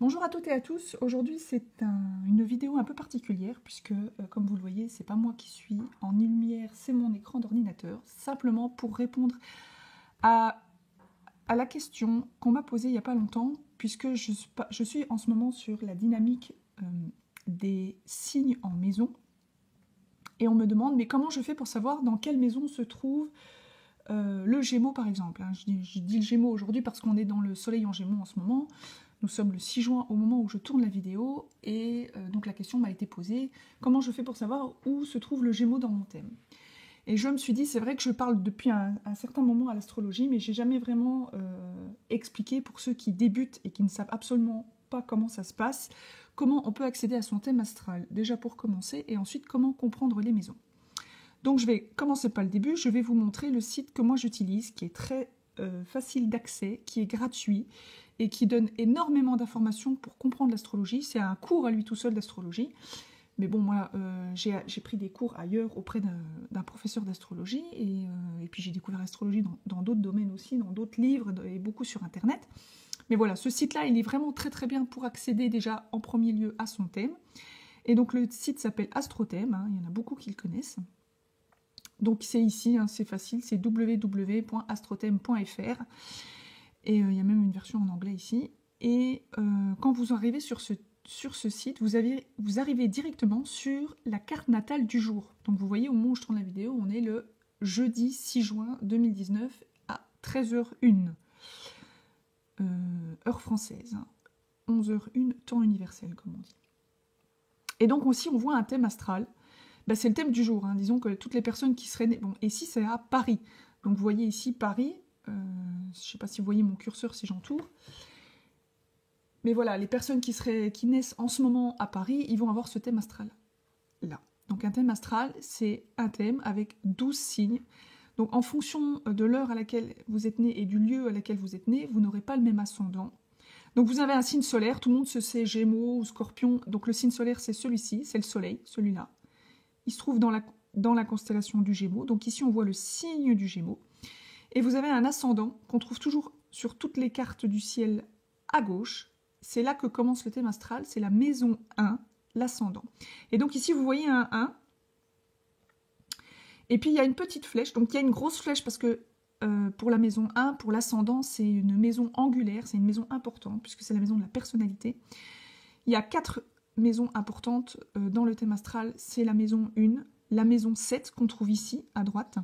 Bonjour à toutes et à tous, aujourd'hui c'est une vidéo un peu particulière puisque comme vous le voyez c'est pas moi qui suis en lumière, c'est mon écran d'ordinateur, simplement pour répondre à la question qu'on m'a posée il n'y a pas longtemps puisque je suis en ce moment sur la dynamique des signes en maison et on me demande mais comment je fais pour savoir dans quelle maison se trouve le Gémeaux par exemple. Je dis le Gémeaux aujourd'hui parce qu'on est dans le soleil en Gémeaux en ce moment. Nous sommes le 6 juin au moment où je tourne la vidéo et donc la question m'a été posée, comment je fais pour savoir où se trouve le Gémeaux dans mon thème? Et je me suis dit, c'est vrai que je parle depuis un certain moment à l'astrologie, mais j'ai jamais vraiment expliqué pour ceux qui débutent et qui ne savent absolument pas comment ça se passe, comment on peut accéder à son thème astral, déjà pour commencer, et ensuite comment comprendre les maisons. Donc je vais commencer par le début, je vais vous montrer le site que moi j'utilise, qui est très facile d'accès, qui est gratuit, et qui donne énormément d'informations pour comprendre l'astrologie. C'est un cours à lui tout seul d'astrologie. Mais bon, moi, j'ai pris des cours ailleurs auprès d'un professeur d'astrologie. Et puis j'ai découvert l'astrologie dans d'autres domaines aussi, dans d'autres livres et beaucoup sur Internet. Mais voilà, ce site-là, il est vraiment très très bien pour accéder déjà en premier lieu à son thème. Et donc le site s'appelle Astrothème, hein, il y en a beaucoup qui le connaissent. Donc c'est ici, hein, c'est facile, c'est www.astrothème.fr. Et il y a même une version en anglais ici. Et quand vous arrivez sur ce site, vous arrivez directement sur la carte natale du jour. Donc vous voyez, au moment où je tourne la vidéo, on est le jeudi 6 juin 2019 à 13h01, heure française. 11h01, temps universel, comme on dit. Et donc aussi, on voit un thème astral. Ben, c'est le thème du jour. Hein. Disons que toutes les personnes qui seraient nées... Bon, ici, c'est à Paris. Donc vous voyez ici Paris... je ne sais pas si vous voyez mon curseur si j'entoure. Mais voilà, les personnes qui naissent en ce moment à Paris, ils vont avoir ce thème astral là. Donc un thème astral, c'est un thème avec 12 signes. Donc en fonction de l'heure à laquelle vous êtes né et du lieu à laquelle vous êtes né, vous n'aurez pas le même ascendant. Donc vous avez un signe solaire, tout le monde se sait Gémeaux ou Scorpion. Donc le signe solaire, c'est celui-ci, c'est le soleil, celui-là. Il se trouve dans la constellation du Gémeaux. Donc ici, on voit le signe du Gémeaux. Et vous avez un ascendant qu'on trouve toujours sur toutes les cartes du ciel à gauche. C'est là que commence le thème astral, c'est la maison 1, l'ascendant. Et donc ici, vous voyez un 1. Et puis, il y a une petite flèche. Donc, il y a une grosse flèche parce que pour la maison 1, pour l'ascendant, c'est une maison angulaire, c'est une maison importante puisque c'est la maison de la personnalité. Il y a 4 maisons importantes dans le thème astral. C'est la maison 1, la maison 7 qu'on trouve ici, à droite,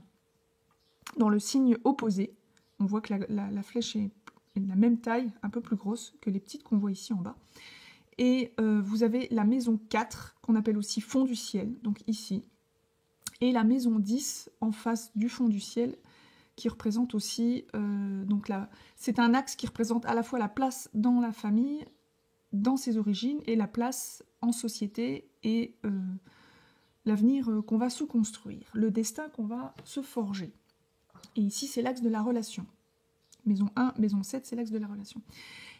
dans le signe opposé. On voit que la flèche est de la même taille, un peu plus grosse que les petites qu'on voit ici en bas. Et vous avez la maison 4, qu'on appelle aussi fond du ciel, donc ici. Et la maison 10, en face du fond du ciel, qui représente aussi... donc là, c'est un axe qui représente à la fois la place dans la famille, dans ses origines, et la place en société, et l'avenir qu'on va se construire, le destin qu'on va se forger. Et ici, c'est l'axe de la relation. Maison 1, maison 7, c'est l'axe de la relation.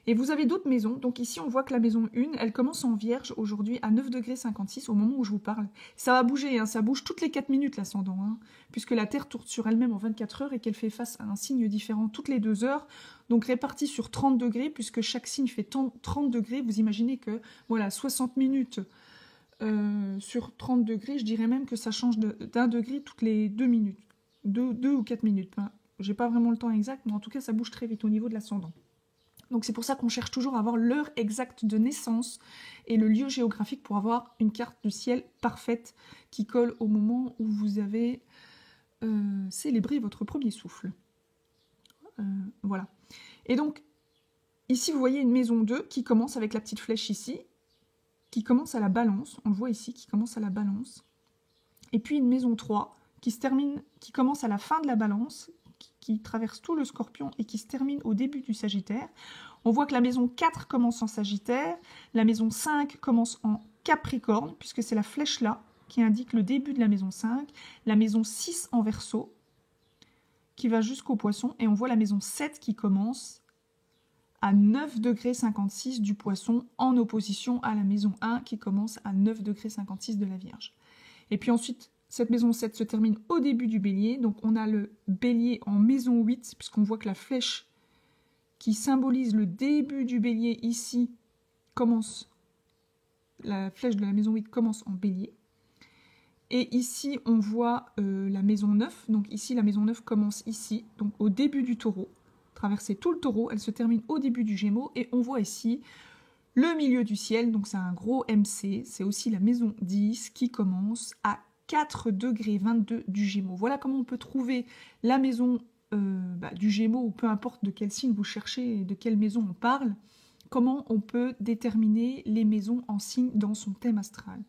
Et vous avez d'autres maisons. Donc ici, on voit que la maison 1, elle commence en Vierge aujourd'hui à 9,56 ° au moment où je vous parle. Ça va bouger, hein, ça bouge toutes les 4 minutes l'ascendant, hein, puisque la Terre tourne sur elle-même en 24 heures et qu'elle fait face à un signe différent toutes les 2 heures, donc réparti sur 30 degrés, puisque chaque signe fait 30 degrés. Vous imaginez que, voilà, 60 minutes sur 30 degrés, je dirais même que ça change d'1 degré toutes les 2 minutes. 2 ou 4 minutes. Hein. J'ai pas vraiment le temps exact, mais en tout cas, ça bouge très vite au niveau de l'ascendant. Donc c'est pour ça qu'on cherche toujours à avoir l'heure exacte de naissance et le lieu géographique pour avoir une carte du ciel parfaite qui colle au moment où vous avez célébré votre premier souffle. Voilà. Et donc, ici, vous voyez une maison 2 qui commence avec la petite flèche ici, qui commence à la Balance. On le voit ici, qui commence à la Balance. Et puis une maison 3 qui commence à la fin de la Balance, qui traverse tout le Scorpion et qui se termine au début du Sagittaire. On voit que la maison 4 commence en Sagittaire, la maison 5 commence en Capricorne, puisque c'est la flèche là qui indique le début de la maison 5, la maison 6 en Verseau, qui va jusqu'au Poisson, et on voit la maison 7 qui commence à 9,56 ° du Poisson, en opposition à la maison 1 qui commence à 9,56 ° de la Vierge. Et puis ensuite, cette maison 7 se termine au début du Bélier, donc on a le Bélier en maison 8, puisqu'on voit que la flèche qui symbolise le début du Bélier ici commence, la flèche de la maison 8 commence en bélier. Et ici, on voit la maison 9. Donc ici, la maison 9 commence ici, donc au début du taureau. Traverser tout le taureau, elle se termine au début du Gémeaux. Et on voit ici le milieu du ciel, donc c'est un gros MC. C'est aussi la maison 10 qui commence à 4 degrés 22 du Gémeaux. Voilà comment on peut trouver la maison du Gémeaux, ou peu importe de quel signe vous cherchez et de quelle maison on parle. Comment on peut déterminer les maisons en signe dans son thème astral.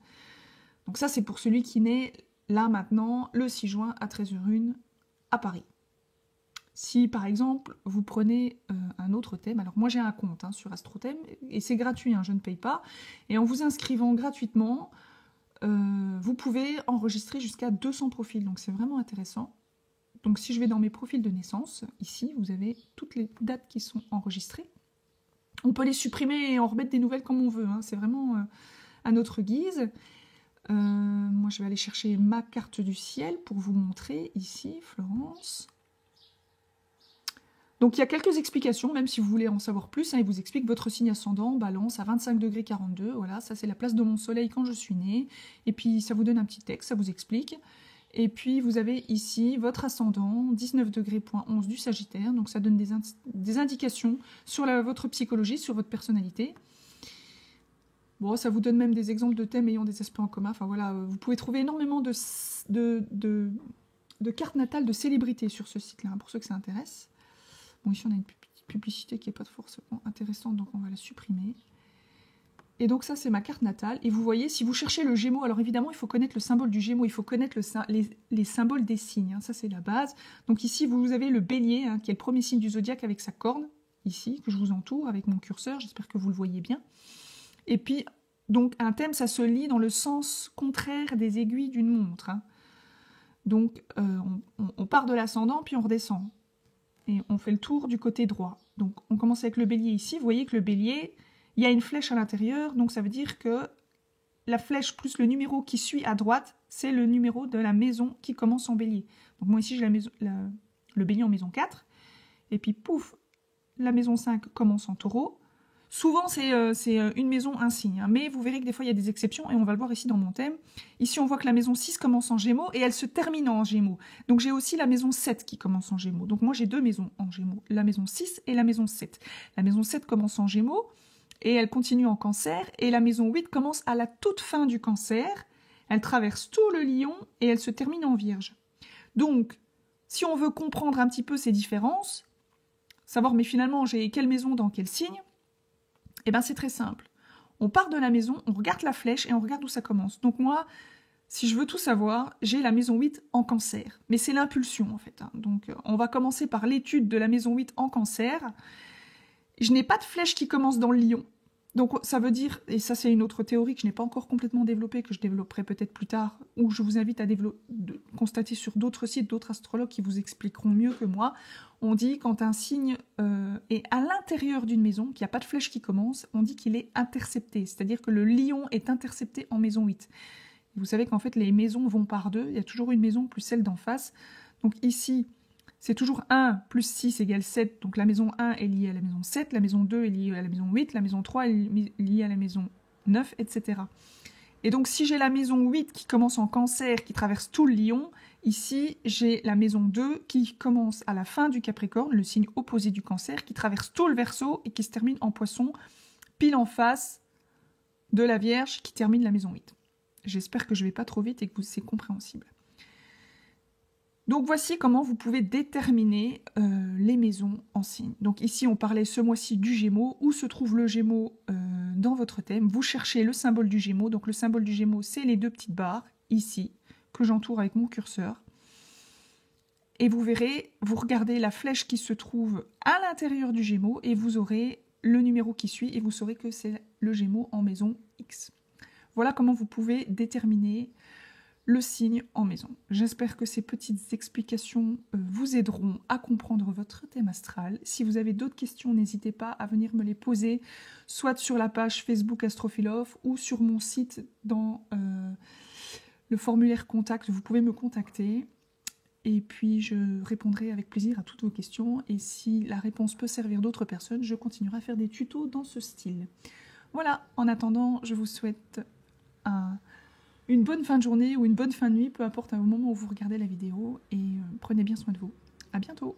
Donc ça, c'est pour celui qui naît là maintenant, le 6 juin à 13h01 à Paris. Si par exemple, vous prenez un autre thème, alors moi j'ai un compte sur AstroThème, et c'est gratuit, je ne paye pas, et en vous inscrivant gratuitement, vous pouvez enregistrer jusqu'à 200 profils, donc c'est vraiment intéressant. Donc si je vais dans mes profils de naissance, ici, vous avez toutes les dates qui sont enregistrées. On peut les supprimer et en remettre des nouvelles comme on veut, c'est vraiment à notre guise. Moi, je vais aller chercher ma carte du ciel pour vous montrer ici, Florence. Donc, il y a quelques explications, même si vous voulez en savoir plus. Il vous explique votre signe ascendant, Balance, à 25 degrés 42. Voilà, ça, c'est la place de mon soleil quand je suis née. Et puis, ça vous donne un petit texte, ça vous explique. Et puis, vous avez ici votre ascendant, 19 degrés 11 du Sagittaire. Donc, ça donne des indications sur votre psychologie, sur votre personnalité. Bon, ça vous donne même des exemples de thèmes ayant des aspects en commun. Enfin voilà, vous pouvez trouver énormément de cartes natales de célébrités sur ce site-là, pour ceux que ça intéresse. Bon, ici on a une petite publicité qui n'est pas forcément intéressante, donc on va la supprimer. Et donc ça, c'est ma carte natale. Et vous voyez, si vous cherchez le Gémeaux, alors évidemment, il faut connaître le symbole du Gémeaux, il faut connaître les symboles des signes. Ça, c'est la base. Donc ici, vous avez le bélier, qui est le premier signe du zodiaque avec sa corne, ici, que je vous entoure avec mon curseur. J'espère que vous le voyez bien. Et puis, donc, un thème, ça se lit dans le sens contraire des aiguilles d'une montre. Donc, on part de l'ascendant, puis on redescend. Et on fait le tour du côté droit. Donc, on commence avec le bélier ici. Vous voyez que le bélier, il y a une flèche à l'intérieur. Donc, ça veut dire que la flèche plus le numéro qui suit à droite, c'est le numéro de la maison qui commence en bélier. Donc, moi, ici, j'ai le bélier en maison 4. Et puis, pouf, la maison 5 commence en taureau. Souvent, c'est une maison, un signe. Mais vous verrez que des fois, il y a des exceptions. Et on va le voir ici dans mon thème. Ici, on voit que la maison 6 commence en Gémeaux et elle se termine en Gémeaux. Donc, j'ai aussi la maison 7 qui commence en Gémeaux. Donc, moi, j'ai deux maisons en Gémeaux. La maison 6 et la maison 7. La maison 7 commence en Gémeaux et elle continue en Cancer. Et la maison 8 commence à la toute fin du Cancer. Elle traverse tout le Lion et elle se termine en Vierge. Donc, si on veut comprendre un petit peu ces différences, savoir, mais finalement, j'ai quelle maison dans quel signe, eh bien, c'est très simple. On part de la maison, on regarde la flèche et on regarde où ça commence. Donc moi, si je veux tout savoir, j'ai la maison 8 en Cancer. Mais c'est l'impulsion, en fait. Donc, on va commencer par l'étude de la maison 8 en Cancer. Je n'ai pas de flèche qui commence dans le Lion. Donc, ça veut dire, et ça, c'est une autre théorie que je n'ai pas encore complètement développée, que je développerai peut-être plus tard, ou je vous invite à constater sur d'autres sites, d'autres astrologues qui vous expliqueront mieux que moi. On dit quand un signe est à l'intérieur d'une maison, qu'il n'y a pas de flèche qui commence, on dit qu'il est intercepté. C'est-à-dire que le Lion est intercepté en maison 8. Vous savez qu'en fait, les maisons vont par deux. Il y a toujours une maison plus celle d'en face. Donc ici, c'est toujours 1 plus 6 égale 7. Donc la maison 1 est liée à la maison 7, la maison 2 est liée à la maison 8, la maison 3 est liée à la maison 9, etc. Et donc si j'ai la maison 8 qui commence en Cancer, qui traverse tout le Lion, ici j'ai la maison 2 qui commence à la fin du Capricorne, le signe opposé du Cancer, qui traverse tout le Verseau et qui se termine en Poisson, pile en face de la Vierge qui termine la maison 8. J'espère que je ne vais pas trop vite et que c'est compréhensible. Donc voici comment vous pouvez déterminer les maisons en signe. Donc ici on parlait ce mois-ci du Gémeaux. Où se trouve le Gémeaux dans votre thème? Vous cherchez le symbole du Gémeaux. Donc le symbole du Gémeaux, c'est les deux petites barres ici que j'entoure avec mon curseur. Et vous verrez, vous regardez la flèche qui se trouve à l'intérieur du Gémeaux et vous aurez le numéro qui suit et vous saurez que c'est le Gémeaux en maison X. Voilà comment vous pouvez déterminer le signe en maison. J'espère que ces petites explications vous aideront à comprendre votre thème astral. Si vous avez d'autres questions, n'hésitez pas à venir me les poser, soit sur la page Facebook Astrophilosophe ou sur mon site dans le formulaire contact. Vous pouvez me contacter et puis je répondrai avec plaisir à toutes vos questions. Et si la réponse peut servir d'autres personnes, je continuerai à faire des tutos dans ce style. Voilà, en attendant, je vous souhaite une bonne fin de journée ou une bonne fin de nuit, peu importe au moment où vous regardez la vidéo, et prenez bien soin de vous. À bientôt!